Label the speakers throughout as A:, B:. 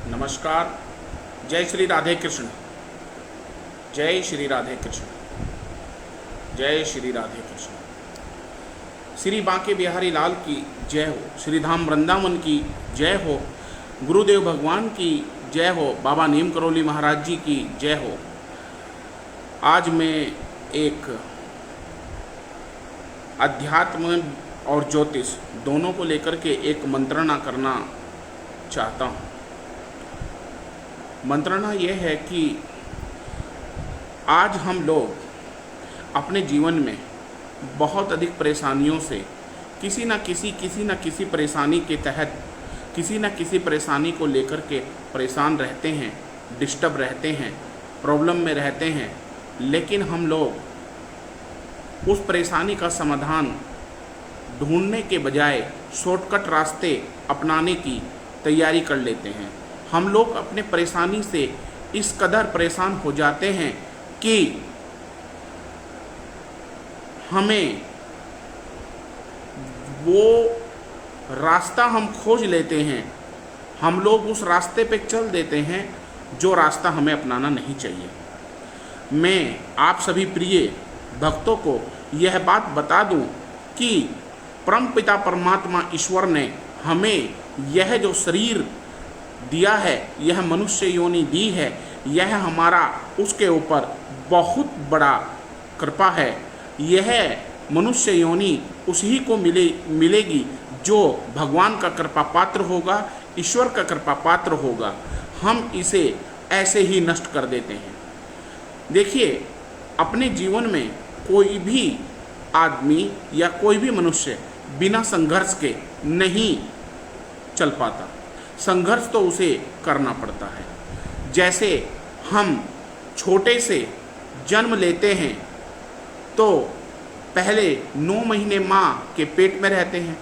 A: नमस्कार। जय श्री राधे कृष्ण। जय श्री राधे कृष्ण। जय श्री राधे कृष्ण। श्री बांके बिहारी लाल की जय हो। श्री धाम वृंदावन की जय हो। गुरुदेव भगवान की जय हो। बाबा नीम करोली महाराज जी की जय हो। आज मैं एक अध्यात्म और ज्योतिष दोनों को लेकर के एक मंत्रणा करना चाहता हूँ। मंत्रणा यह है कि आज हम लोग अपने जीवन में बहुत अधिक परेशानियों से किसी न किसी परेशानी के तहत किसी न किसी परेशानी को लेकर के परेशान रहते हैं, डिस्टर्ब रहते हैं, प्रॉब्लम में रहते हैं। लेकिन हम लोग उस परेशानी का समाधान ढूंढने के बजाय शॉर्टकट रास्ते अपनाने की तैयारी कर लेते हैं। हम लोग अपने परेशानी से इस कदर परेशान हो जाते हैं कि हमें वो रास्ता हम खोज लेते हैं, हम लोग उस रास्ते पे चल देते हैं जो रास्ता हमें अपनाना नहीं चाहिए। मैं आप सभी प्रिय भक्तों को यह बात बता दूं कि परमपिता परमात्मा ईश्वर ने हमें यह जो शरीर दिया है, यह मनुष्य योनि दी है, यह हमारा उसके ऊपर बहुत बड़ा कृपा है। यह मनुष्य योनि उसी को मिलेगी जो भगवान का कृपा पात्र होगा, ईश्वर का कृपा पात्र होगा। हम इसे ऐसे ही नष्ट कर देते हैं। देखिए, अपने जीवन में कोई भी आदमी या कोई भी मनुष्य बिना संघर्ष के नहीं चल पाता। संघर्ष तो उसे करना पड़ता है। जैसे हम छोटे से जन्म लेते हैं तो पहले 9 महीने माँ के पेट में रहते हैं।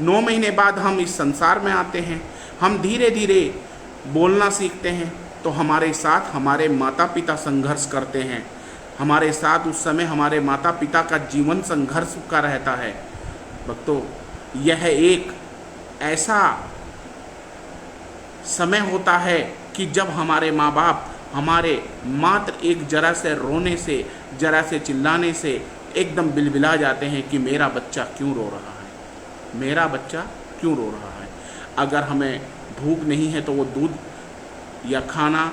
A: 9 महीने बाद हम इस संसार में आते हैं। हम धीरे धीरे बोलना सीखते हैं तो हमारे साथ हमारे माता पिता संघर्ष करते हैं। हमारे साथ उस समय हमारे माता पिता का जीवन संघर्ष का रहता है। भक्तों, यह एक ऐसा समय होता है कि जब हमारे माँ बाप हमारे मात्र एक जरा से रोने से, जरा से चिल्लाने से एकदम बिलबिला जाते हैं कि मेरा बच्चा क्यों रो रहा है, मेरा बच्चा क्यों रो रहा है। अगर हमें भूख नहीं है तो वो दूध या खाना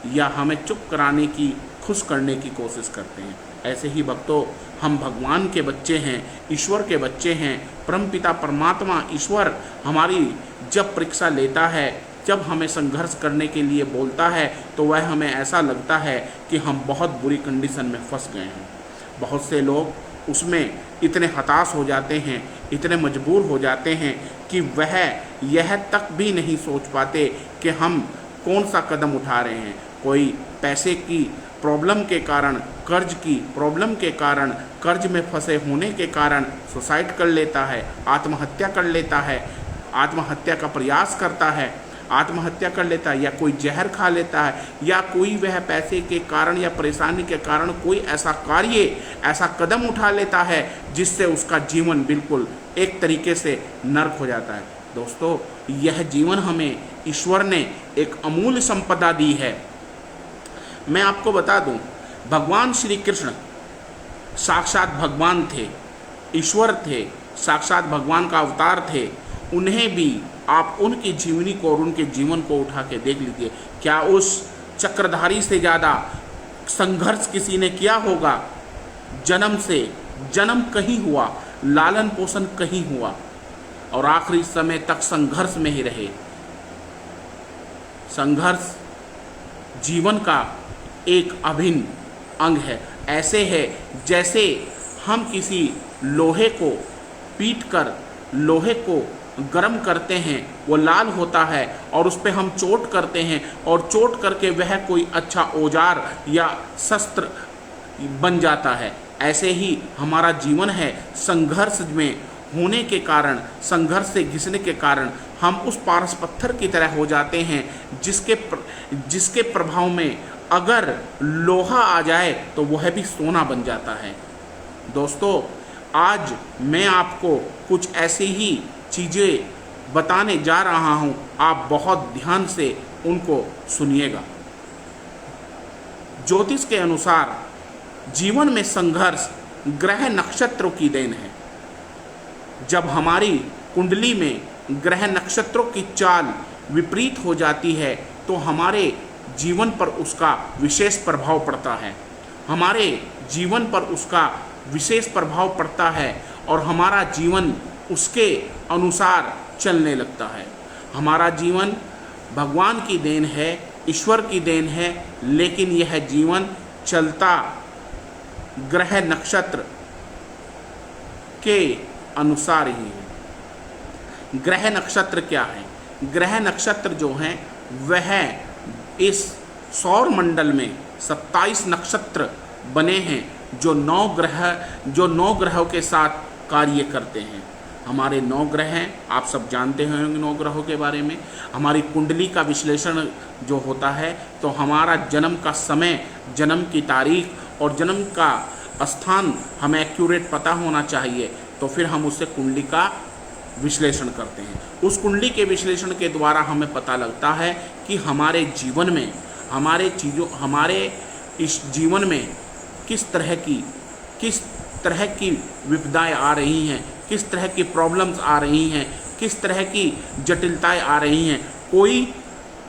A: या हमें चुप कराने की, खुश करने की कोशिश करते हैं। ऐसे ही भक्तों, हम भगवान के बच्चे हैं, ईश्वर के बच्चे हैं। परमपिता परमात्मा ईश्वर हमारी जब परीक्षा लेता है, जब हमें संघर्ष करने के लिए बोलता है तो वह हमें ऐसा लगता है कि हम बहुत बुरी कंडीशन में फंस गए हैं। बहुत से लोग उसमें इतने हताश हो जाते हैं, इतने मजबूर हो जाते हैं कि वह यह तक भी नहीं सोच पाते कि हम कौन सा कदम उठा रहे हैं। कोई पैसे की प्रॉब्लम के कारण, कर्ज की प्रॉब्लम के कारण, कर्ज में फंसे होने के कारण सुसाइड कर लेता है, आत्महत्या कर लेता है, आत्महत्या का प्रयास करता है, आत्महत्या कर लेता है, या कोई जहर खा लेता है, या कोई वह पैसे के कारण या परेशानी के कारण कोई ऐसा कार्य, ऐसा कदम उठा लेता है जिससे उसका जीवन बिल्कुल एक तरीके से नर्क हो जाता है। दोस्तों, यह जीवन हमें ईश्वर ने एक अमूल्य संपदा दी है। मैं आपको बता दूं, भगवान श्री कृष्ण साक्षात भगवान थे, ईश्वर थे, साक्षात भगवान का अवतार थे। उन्हें भी आप उनकी जीवनी को और उनके जीवन को उठा के देख लीजिए। क्या उस चक्रधारी से ज़्यादा संघर्ष किसी ने किया होगा? जन्म से जन्म कहीं हुआ, लालन पोषण कहीं हुआ, और आखिरी समय तक संघर्ष में ही रहे। संघर्ष जीवन का एक अभिन्न अंग है। ऐसे है जैसे हम किसी लोहे को पीट कर लोहे को गर्म करते हैं, वो लाल होता है, और उस पर हम चोट करते हैं और चोट करके वह कोई अच्छा औजार या शस्त्र बन जाता है। ऐसे ही हमारा जीवन है। संघर्ष में होने के कारण, संघर्ष से घिसने के कारण हम उस पारस पत्थर की तरह हो जाते हैं जिसके प्रभाव में अगर लोहा आ जाए तो वह भी सोना बन जाता है। दोस्तों, आज मैं आपको कुछ ऐसी ही चीज़ें बताने जा रहा हूँ, आप बहुत ध्यान से उनको सुनिएगा। ज्योतिष के अनुसार जीवन में संघर्ष ग्रह नक्षत्रों की देन है। जब हमारी कुंडली में ग्रह नक्षत्रों की चाल विपरीत हो जाती है तो हमारे जीवन पर उसका विशेष प्रभाव पड़ता है। हमारे जीवन पर उसका विशेष प्रभाव पड़ता है और हमारा जीवन उसके अनुसार चलने लगता है। हमारा जीवन भगवान की देन है, ईश्वर की देन है, लेकिन यह जीवन चलता ग्रह नक्षत्र के अनुसार ही है। ग्रह नक्षत्र क्या है? ग्रह नक्षत्र जो हैं वह इस सौर मंडल में 27 नक्षत्र बने हैं जो 9 ग्रहों के साथ कार्य करते हैं। हमारे 9 ग्रह हैं, आप सब जानते होंगे 9 ग्रहों के बारे में। हमारी कुंडली का विश्लेषण जो होता है तो हमारा जन्म का समय, जन्म की तारीख और जन्म का स्थान हमें एक्यूरेट पता होना चाहिए, तो फिर हम उससे कुंडली का विश्लेषण करते हैं। उस कुंडली के विश्लेषण के द्वारा हमें पता लगता है कि हमारे जीवन में हमारे इस जीवन में किस तरह की विपदाएं आ रही हैं, किस तरह की प्रॉब्लम्स आ रही हैं, किस तरह की जटिलताएं आ रही हैं। कोई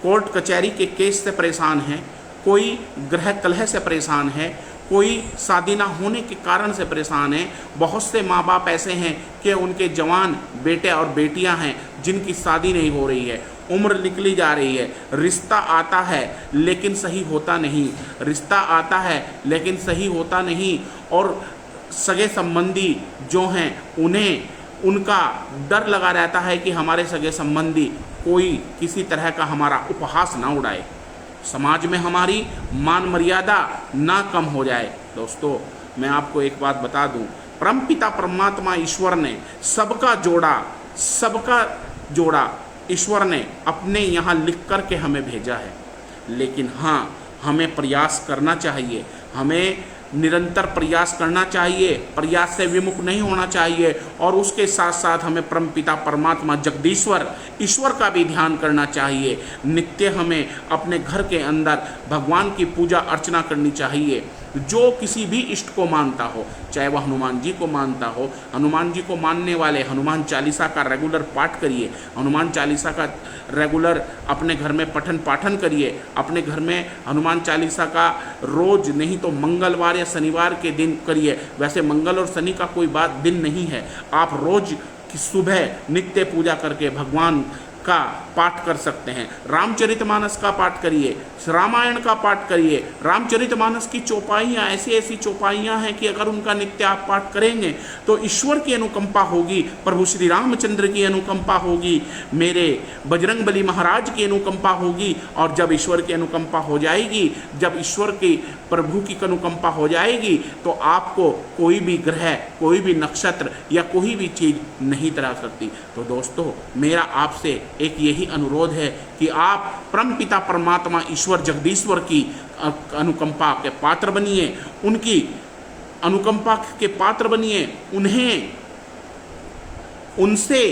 A: कोर्ट कचहरी के केस से परेशान है, कोई ग्रह कलह से परेशान है, कोई शादी ना होने के कारण से परेशान है। बहुत से माँ बाप ऐसे हैं कि उनके जवान बेटे और बेटियां हैं जिनकी शादी नहीं हो रही है, उम्र निकली जा रही है, रिश्ता आता है लेकिन सही होता नहीं, रिश्ता आता है लेकिन सही होता नहीं, और सगे संबंधी जो हैं उन्हें उनका डर लगा रहता है कि हमारे सगे संबंधी कोई किसी तरह का हमारा उपहास ना उड़ाए, समाज में हमारी मान मर्यादा ना कम हो जाए। दोस्तों, मैं आपको एक बात बता दूं, परमपिता परमात्मा ईश्वर ने सबका जोड़ा ईश्वर ने अपने यहाँ लिख कर के हमें भेजा है। लेकिन हाँ, हमें प्रयास करना चाहिए, हमें निरंतर प्रयास करना चाहिए, प्रयास से विमुख नहीं होना चाहिए, और उसके साथ साथ हमें परमपिता परमात्मा जगदीश्वर ईश्वर का भी ध्यान करना चाहिए। नित्य हमें अपने घर के अंदर भगवान की पूजा अर्चना करनी चाहिए। जो किसी भी इष्ट को मानता हो, चाहे वह हनुमान जी को मानता हो, हनुमान जी को मानने वाले हनुमान चालीसा का रेगुलर पाठ करिए, हनुमान चालीसा का रेगुलर अपने घर में पठन पाठन करिए, अपने घर में हनुमान चालीसा का रोज नहीं तो मंगलवार या शनिवार के दिन करिए। वैसे मंगल और शनि का कोई दिन नहीं है, आप रोज की सुबह नित्य पूजा करके भगवान का पाठ कर सकते हैं। रामचरितमानस का पाठ करिए, रामायण का पाठ करिए। रामचरितमानस की चौपाइयाँ ऐसी चौपाइयाँ हैं कि अगर उनका नित्य आप पाठ करेंगे तो ईश्वर की अनुकंपा होगी, प्रभु श्री रामचंद्र की अनुकंपा होगी, मेरे बजरंगबली महाराज की अनुकंपा होगी। और जब ईश्वर की अनुकंपा हो जाएगी, जब ईश्वर की प्रभु की अनुकंपा हो जाएगी, तो आपको कोई भी ग्रह, कोई भी नक्षत्र या कोई भी चीज़ नहीं डरा सकती। तो दोस्तों, मेरा आपसे एक यही अनुरोध है कि आप परमपिता परमात्मा ईश्वर जगदीश्वर की अनुकंपा के पात्र बनिए, उनकी अनुकंपा के पात्र बनिए, उनसे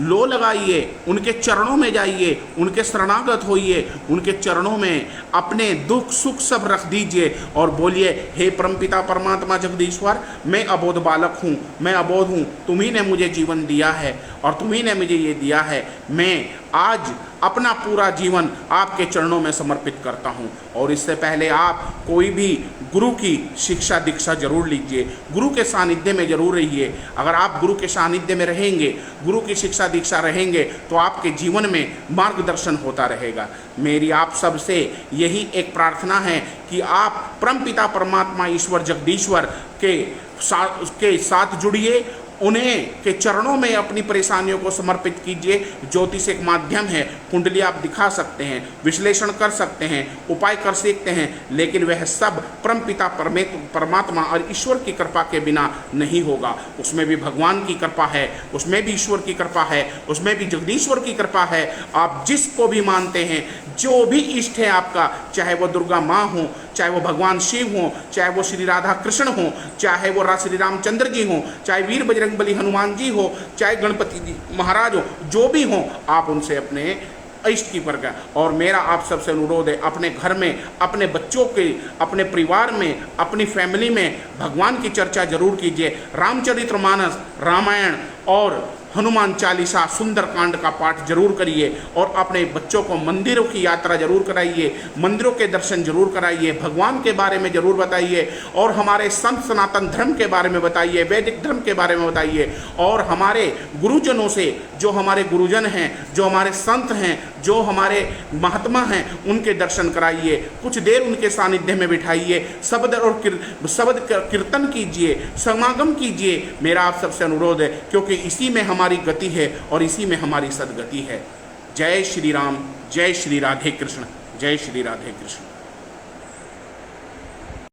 A: लो लगाइए, उनके चरणों में जाइए, उनके शरणागत होइए, उनके चरणों में अपने दुख सुख सब रख दीजिए और बोलिए, हे परमपिता परमात्मा जगदीश्वर, मैं अबोध बालक हूँ, मैं अबोध हूँ, तुम्ही ने मुझे जीवन दिया है और तुम्ही ने मुझे ये दिया है। मैं आज अपना पूरा जीवन आपके चरणों में समर्पित करता हूँ। और इससे पहले आप कोई भी गुरु की शिक्षा दीक्षा जरूर लीजिए, गुरु के सानिध्य में जरूर रहिए। अगर आप गुरु के सानिध्य में रहेंगे, गुरु की शिक्षा दीक्षा रहेंगे, तो आपके जीवन में मार्गदर्शन होता रहेगा। मेरी आप सब से यही एक प्रार्थना है कि आप परमपिता परमात्मा ईश्वर जगदीश्वर के साथ जुड़िए, उन्हें के चरणों में अपनी परेशानियों को समर्पित कीजिए। ज्योतिष एक माध्यम है, कुंडली आप दिखा सकते हैं, विश्लेषण कर सकते हैं, उपाय कर सकते हैं, लेकिन वह सब परमपिता परमात्मा और ईश्वर की कृपा के बिना नहीं होगा। उसमें भी भगवान की कृपा है, उसमें भी ईश्वर की कृपा है, उसमें भी जगदीश्वर की कृपा है। आप जिसको भी मानते हैं, जो भी इष्ट है आपका, चाहे वो दुर्गा माँ हो, चाहे वो भगवान शिव हों, चाहे वो श्री राधा कृष्ण हों, चाहे वो श्री रामचंद्र जी हों, चाहे वीर बजरंगबली हनुमान जी हो, चाहे गणपति जी महाराज हो, जो भी हों, आप उनसे अपने इष्ट की पर गए। और मेरा आप सबसे अनुरोध है, अपने घर में, अपने बच्चों के, अपने परिवार में, अपनी फैमिली में भगवान की चर्चा जरूर कीजिए। रामचरितमानस, रामायण और हनुमान चालीसा, सुंदरकांड का पाठ जरूर करिए और अपने बच्चों को मंदिरों की यात्रा जरूर कराइए, मंदिरों के दर्शन जरूर कराइए, भगवान के बारे में जरूर बताइए और हमारे संत सनातन धर्म के बारे में बताइए, वैदिक धर्म के बारे में बताइए और हमारे गुरुजनों से, जो हमारे गुरुजन हैं, जो हमारे संत हैं, जो हमारे महात्मा हैं, उनके दर्शन कराइए। कुछ देर उनके सानिध्य में बिठाइए, शब्द और कीर्तन कीजिए, समागम कीजिए। मेरा आप सबसे अनुरोध है, क्योंकि इसी में हमारी गति है और इसी में हमारी सदगति है। जय श्री राम, जय श्री राधे कृष्ण, जय श्री राधे कृष्ण।